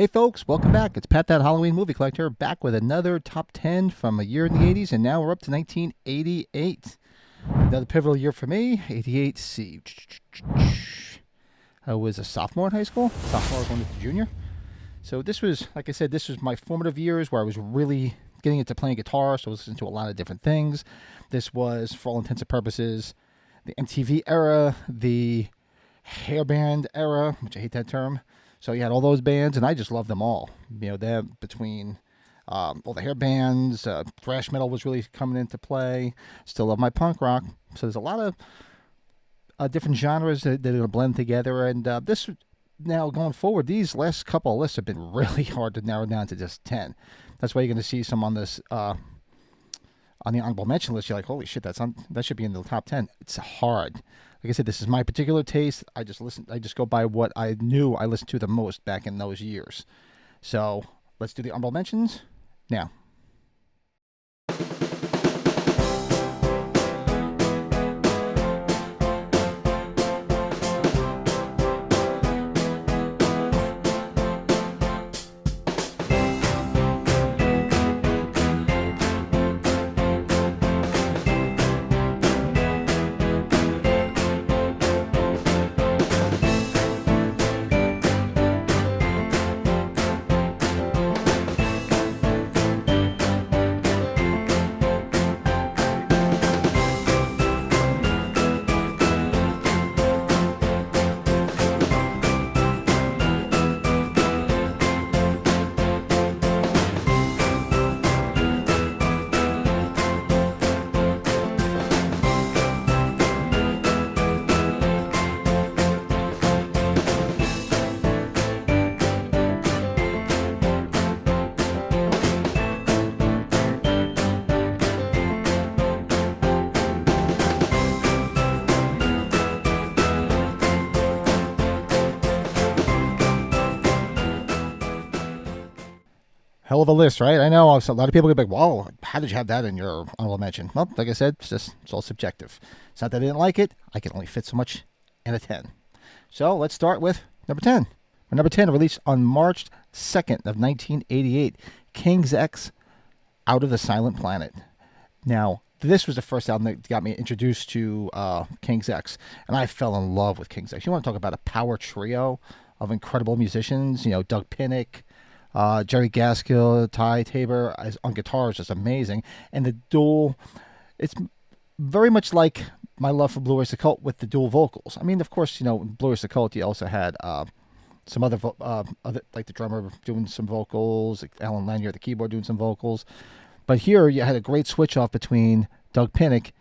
Hey folks, welcome back. It's Pat That Halloween Movie Collector back with another top 10 from a year in the 80s, and now we're up to 1988. Another pivotal year for me, 88. See, I was a sophomore in high school, sophomore going into junior. So this was, like I said, this was my formative years where I was really getting into playing guitar, so I was listening to a lot of different things. This was, for all intents and purposes, the MTV era, the hair band era, which I hate that term. So you had all those bands, and I just loved them all. You know, they're between all the hair bands, thrash metal was really coming into play. Still love my punk rock. So there's a lot of different genres that are going to blend together. And this now going forward, these last couple of lists have been really hard to narrow down to just 10. That's why you're going to see some on this on the honorable mention list. You're like, holy shit, that should be in the top 10. It's hard. Like I said, this is my particular taste. I just go by what I knew I listened to the most back in those years. So let's do the honorable mentions now. Hell of a list, right? I know a lot of people get like, "Whoa, how did you have that in your honorable mention?" Well, like I said, it's all subjective. It's not that I didn't like it. I can only fit so much in a 10. So let's start with number 10. Number 10, released on March 2nd of 1988, King's X, Out of the Silent Planet. Now, this was the first album that got me introduced to King's X, and I fell in love with King's X. You want to talk about a power trio of incredible musicians? You know, Doug Pinnick, Jerry Gaskill, Ty Tabor on guitar is just amazing. And the dual, it's very much like my love for Blue Oyster Cult with the dual vocals. I mean, of course, you know, in Blue Oyster Cult, you also had some other, like the drummer doing some vocals, like Alan Lanier, the keyboard doing some vocals. But here you had a great switch off between Doug Pinnick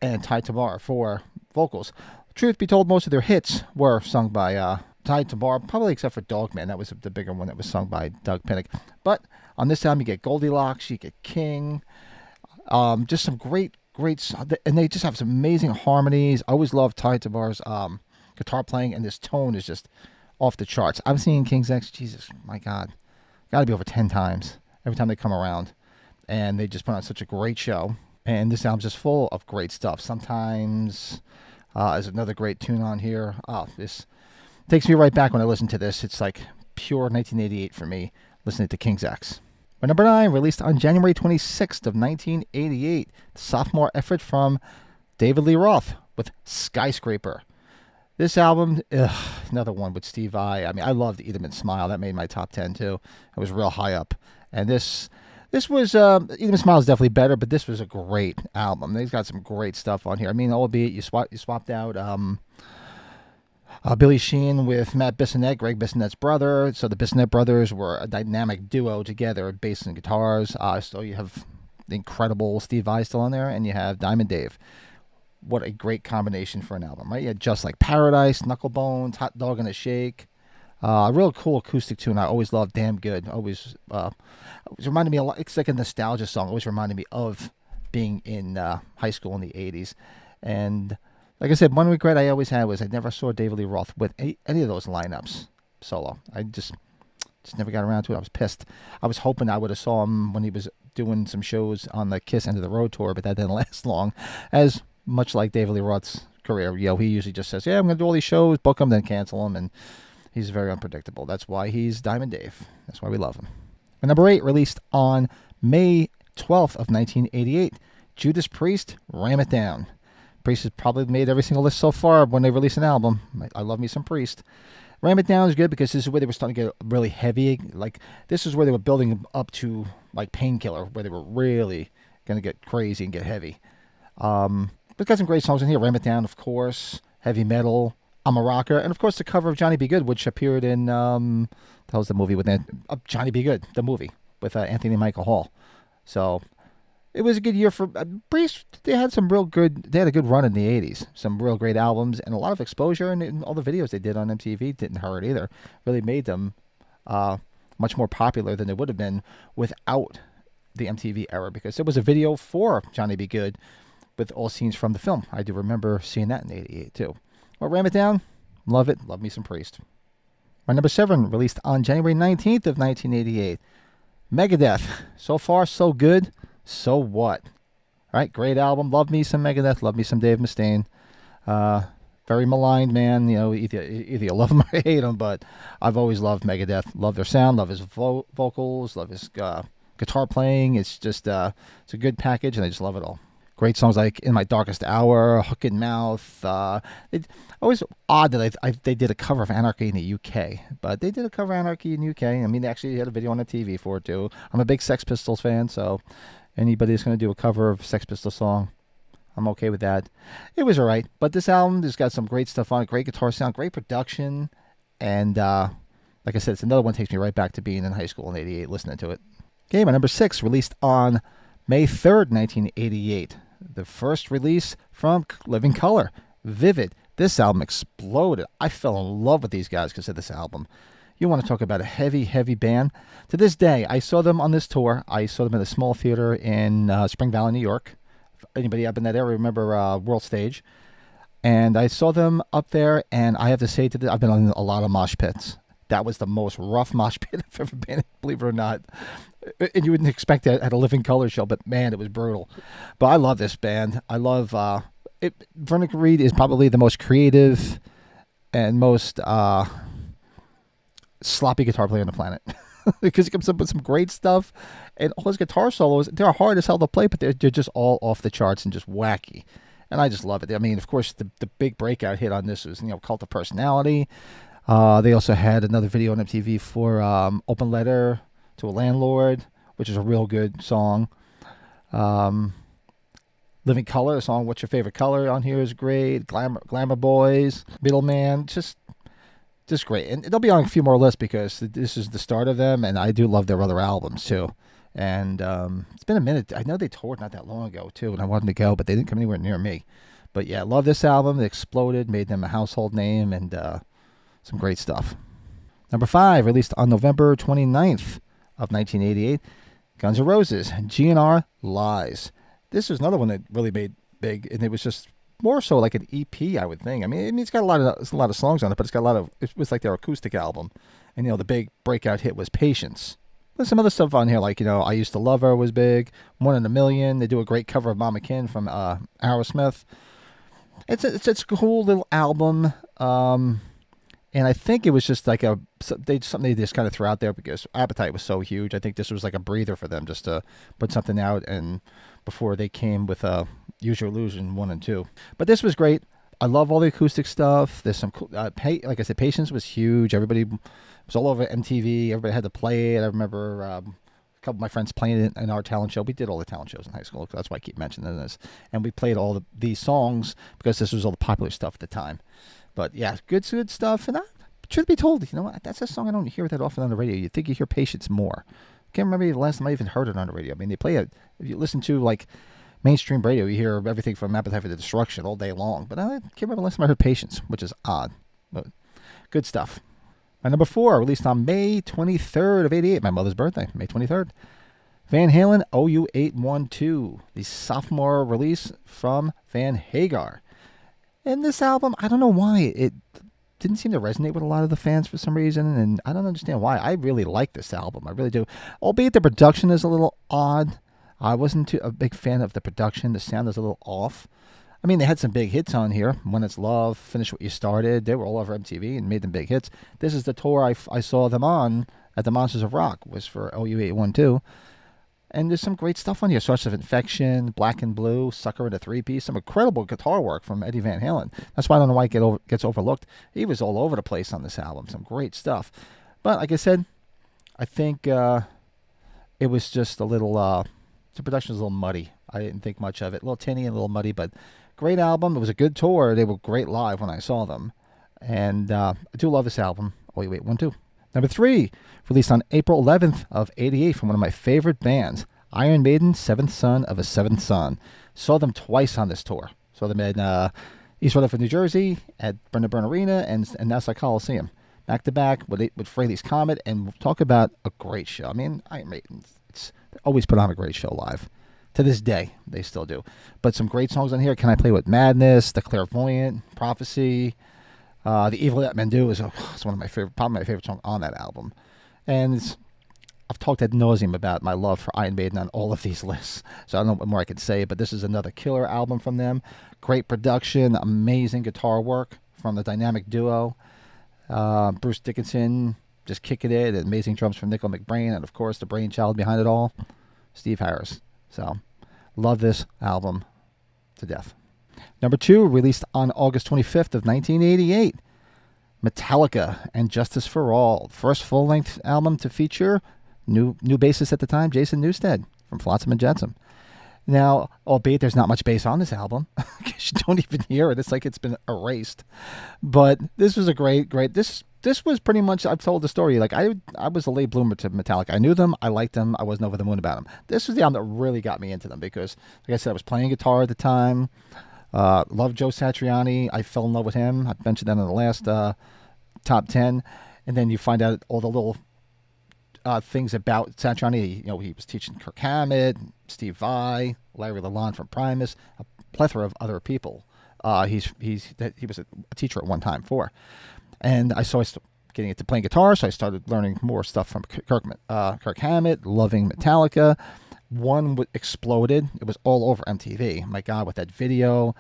and Ty Tabor for vocals. Truth be told, most of their hits were sung by Ty Tabor, probably except for Dogman. That was the bigger one that was sung by Doug Pinnick. But on this album, you get Goldilocks, you get King, just some great, and they just have some amazing harmonies. I always loved Ty Tabor's guitar playing, and this tone is just off the charts. I'm seeing King's X, Jesus, my God, got to be over 10 times every time they come around. And they just put on such a great show. And this album's just full of great stuff. Sometimes there's another great tune on here. This takes me right back when I listen to this. It's like pure 1988 for me, listening to King's X. But number 9, released on January 26th of 1988, the sophomore effort from David Lee Roth with Skyscraper. This album, another one with Steve Vai. I mean, I loved Eat 'Em and Smile. That made my top 10 too. It was real high up. And this was, Eat 'Em and Smile is definitely better, but this was a great album. They've got some great stuff on here. I mean, albeit you swapped out Billy Sheehan with Matt Bissonette, Greg Bissonette's brother. So the Bissonette brothers were a dynamic duo together, bass and guitars. So you have the incredible Steve Vai still on there, and you have Diamond Dave. What a great combination for an album, right? You had Just Like Paradise, Knucklebones, Hot Dog and a Shake. A real cool acoustic tune. I always loved Damn Good. Always it reminded me a lot. It's like a nostalgia song. Always reminded me of being in high school in the 80s. And like I said, one regret I always had was I never saw David Lee Roth with any of those lineups solo. I just never got around to it. I was pissed. I was hoping I would have saw him when he was doing some shows on the Kiss End of the Road tour, but that didn't last long. As much like David Lee Roth's career, you know, he usually just says, "Yeah, I'm going to do all these shows, book them, then cancel them," and He's very unpredictable. That's why he's Diamond Dave. That's why we love him. And number 8, released on May 12th of 1988, Judas Priest, Ram It Down. Priest has probably made every single list so far when they release an album. I love me some Priest. Ram It Down is good because this is where they were starting to get really heavy. Like, this is where they were building up to, like, Painkiller, where they were really going to get crazy and get heavy. But got some great songs in here. Ram It Down, of course. Heavy Metal. I'm a Rocker. And, of course, the cover of Johnny B. Good, which appeared in, that was the movie with Johnny B. Good, the movie, with Anthony Michael Hall. So it was a good year for Priest. They had they had a good run in the 80s. Some real great albums and a lot of exposure, and all the videos they did on MTV didn't hurt either. Really made them much more popular than they would have been without the MTV era, because there was a video for Johnny B. Good with all scenes from the film. I do remember seeing that in 88 too. Well, Ram It Down, love it. Love me some Priest. My number 7, released on January 19th of 1988. Megadeth. So far, so good. So what? All right, great album. Love me some Megadeth. Love me some Dave Mustaine. Very maligned man. You know, either you love him or hate him, but I've always loved Megadeth. Love their sound. Love his vocals. Love his guitar playing. It's just it's a good package, and I just love it all. Great songs like In My Darkest Hour, Hook in Mouth. It's always odd that they did a cover of Anarchy in the UK, but they did a cover of Anarchy in the UK. I mean, they actually had a video on the TV for it too. I'm a big Sex Pistols fan, so anybody that's going to do a cover of Sex Pistols song, I'm okay with that. It was all right, but this album has got some great stuff on it. Great guitar sound, great production, and like I said, it's another one that takes me right back to being in high school in '88, listening to it. Okay, my number 6, released on May 3rd, 1988. The first release from Living Colour, Vivid. This album exploded. I fell in love with these guys because of this album. You want to talk about a heavy, heavy band. To this day, I saw them on this tour. I saw them at a small theater in Spring Valley, New York. If anybody up in that area remember World Stage. And I saw them up there, and I have to say, I've been on a lot of mosh pits. That was the most rough mosh pit I've ever been in, believe it or not. And you wouldn't expect that at a Living Colour show, but man, it was brutal. But I love this band. I love Vernon Reid is probably the most creative and most sloppy guitar player on the planet. Because he comes up with some great stuff, and all his guitar solos, they're hard as hell to play, but they're just all off the charts and just wacky. And I just love it. I mean, of course, the big breakout hit on this was, Cult of Personality. They also had another video on MTV for Open Letter to a Landlord, which is a real good song. Living Colour, a song What's Your Favorite Color on here is great. Glamour Boys, Middleman, just great. And they'll be on a few more lists because this is the start of them, and I do love their other albums too. And it's been a minute. I know they toured not that long ago too, and I wanted to go, but they didn't come anywhere near me. But yeah, I love this album. It exploded, made them a household name, and some great stuff. Number 5, released on November 29th of 1988, Guns N' Roses, GNR Lies. This was another one that really made big, and it was just more so like an EP, I would think. I mean, it's got a lot of songs on it, but it was like their acoustic album. And, the big breakout hit was Patience. There's some other stuff on here, like, I Used to Love Her was big, One in a Million. They do a great cover of Mama Kin from Aerosmith. It's a cool little album. And I think it was just like something they just kind of threw out there because Appetite was so huge. I think this was like a breather for them just to put something out, and before they came with Use Your Illusion 1 and 2. But this was great. I love all the acoustic stuff. There's some cool, like I said, Patience was huge. Everybody was all over MTV. Everybody had to play it. I remember a couple of my friends playing it in our talent show. We did all the talent shows in high school. That's why I keep mentioning this. And we played all these songs because this was all the popular stuff at the time. But yeah, good stuff. And truth be told, that's a song I don't hear that often on the radio. You'd think you hear Patience more. Can't remember the last time I even heard it on the radio. I mean, they play it. If you listen to like mainstream radio, you hear everything from Appetite for Destruction all day long. But I can't remember the last time I heard Patience, which is odd. But good stuff. My number 4, released on May 23rd of 88, my mother's birthday, May 23rd. Van Halen, OU812, the sophomore release from Van Hagar. And this album, I don't know why, it didn't seem to resonate with a lot of the fans for some reason, and I don't understand why. I really like this album. I really do. Albeit the production is a little odd. I wasn't a big fan of the production. The sound is a little off. I mean, they had some big hits on here. When It's Love, Finish What You Started. They were all over MTV and made them big hits. This is the tour I saw them on at the Monsters of Rock, was for OU812. And there's some great stuff on here. Source of Infection, Black and Blue, Sucker in a Three-Piece. Some incredible guitar work from Eddie Van Halen. That's why I don't know why it gets overlooked. He was all over the place on this album. Some great stuff. But like I said, I think it was just a little... the production was a little muddy. I didn't think much of it. A little tinny and a little muddy, but great album. It was a good tour. They were great live when I saw them. And I do love this album. Oh, wait, 1, 2. Number 3, released on April 11th of 88 from one of my favorite bands, Iron Maiden, Seventh Son of a Seventh Son. Saw them twice on this tour. Saw them in East Rutherford, New Jersey, at Brendan Byrne Arena, and Nassau Coliseum. Back to back with Fraley's Comet, and talk about a great show. I mean, Iron Maiden, they always put on a great show live. To this day, they still do. But some great songs on here. Can I Play With Madness, The Clairvoyant, Prophecy. The Evil That Men Do is it's one of my favorite, probably my favorite song on that album. And I've talked ad nauseum about my love for Iron Maiden on all of these lists, so I don't know what more I could say, but this is another killer album from them. Great production, amazing guitar work from the dynamic duo. Bruce Dickinson just kicking it, and amazing drums from Nickel McBrain, and of course the brainchild behind it all, Steve Harris. So, love this album to death. Number 2, released on August 25th of 1988, Metallica and Justice for All. First full-length album to feature new bassist at the time, Jason Newsted from Flotsam and Jetsam. Now, albeit there's not much bass on this album, because you don't even hear it. It's like it's been erased. But this was a great. This was pretty much, I've told the story, like I was a late bloomer to Metallica. I knew them, I liked them, I wasn't over the moon about them. This was the album that really got me into them because, like I said, I was playing guitar at the time. Loved Joe Satriani. I fell in love with him. I mentioned that in the last top 10. And then you find out all the little things about Satriani. You know, he was teaching Kirk Hammett, Steve Vai, Larry Lalonde from Primus, a plethora of other people. He was a teacher at one time for. And I started getting into playing guitar, so I started learning more stuff from Kirk Hammett, loving Metallica. One exploded. It was all over MTV. My God, with that video.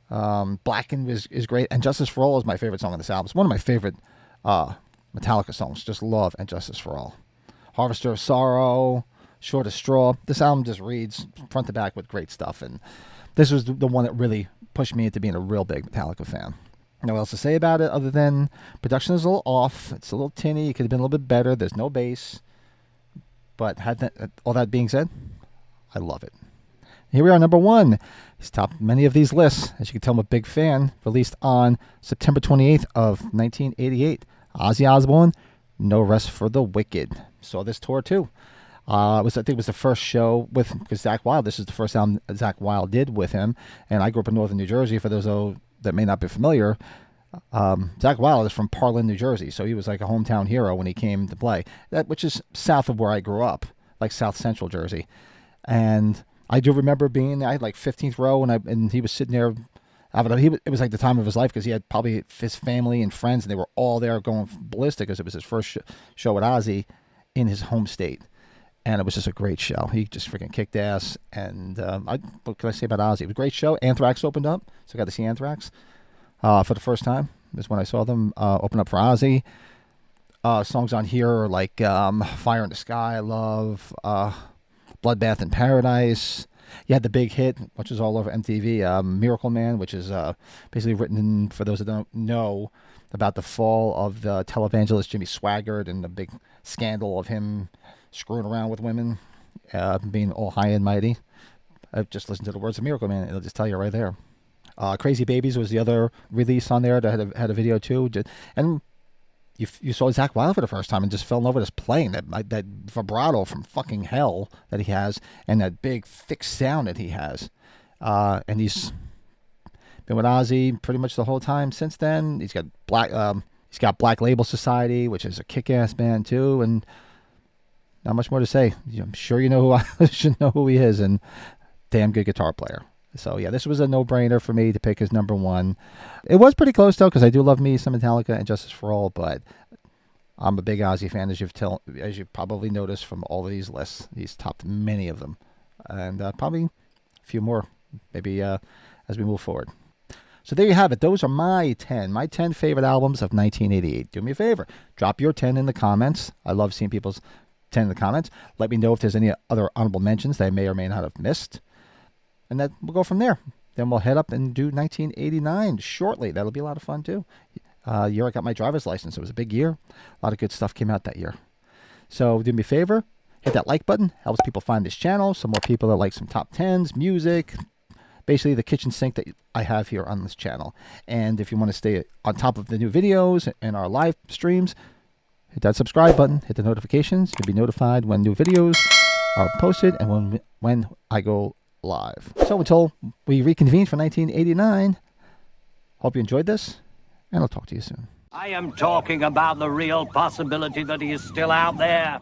Blackened is great. And Justice for All is my favorite song on this album. It's one of my favorite Metallica songs. Just love And Justice for All. Harvester of Sorrow, Shortest Straw. This album just reads front to back with great stuff. And this was the one that really pushed me into being a real big Metallica fan. No else to say about it other than production is a little off. It's a little tinny. It could have been a little bit better. There's no bass. But all that being said, I love it. Here we are, number 1. He's topped many of these lists. As you can tell, I'm a big fan. Released on September 28th of 1988. Ozzy Osbourne, No Rest for the Wicked. Saw this tour too. I think it was the first show with Zakk Wylde. This is the first album Zakk Wylde did with him. And I grew up in northern New Jersey. For those that may not be familiar, Zakk Wylde is from Parlin, New Jersey, so he was like a hometown hero when he came to play. Which is south of where I grew up, like South Central Jersey. And I do remember being there. I had like 15th row, and he was sitting there. It was like the time of his life because he had probably his family and friends, and they were all there going ballistic because it was his first show with Ozzy in his home state. And it was just a great show. He just freaking kicked ass. And what can I say about Ozzy? It was a great show. Anthrax opened up, so I got to see Anthrax for the first time. This is when I saw them open up for Ozzy. Songs on here are like Fire in the Sky, I love. Bloodbath in Paradise. You had the big hit, which is all over MTV, Miracle Man, which is basically written, for those that don't know, about the fall of the televangelist Jimmy Swaggart and the big scandal of him screwing around with women, being all high and mighty. I've just listened to the words of Miracle Man. It'll just tell you right there. Crazy Babies was the other release on there that had a video too. And you saw Zakk Wylde for the first time and just fell in love with his playing, that vibrato from fucking hell that he has, and that big thick sound that he has. And he's been with Ozzy pretty much the whole time since then. He's got Black Label Society, which is a kick-ass band too, and not much more to say. I'm sure you know should know who he is, and damn good guitar player. So yeah, this was a no-brainer for me to pick as number 1. It was pretty close though, because I do love me some Metallica and Justice for All, but I'm a big Ozzy fan, as you've probably noticed from all of these lists. He's topped many of them, and probably a few more, maybe as we move forward. So there you have it. Those are my 10 favorite albums of 1988. Do me a favor. Drop your 10 in the comments. I love seeing people's 10 in the comments. Let me know if there's any other honorable mentions that I may or may not have missed. And then we'll go from there. Then we'll head up and do 1989 shortly. That'll be a lot of fun too. Year I got my driver's license. It was a big year. A lot of good stuff came out that year. So do me a favor. Hit that like button. Helps people find this channel. Some more people that like some top 10s, music, basically the kitchen sink that I have here on this channel. And if you want to stay on top of the new videos and our live streams, hit that subscribe button, hit the notifications. You'll be notified when new videos are posted and when I go live. So until we reconvene for 1989, hope you enjoyed this, and I'll talk to you soon. I am talking about the real possibility that he is still out there.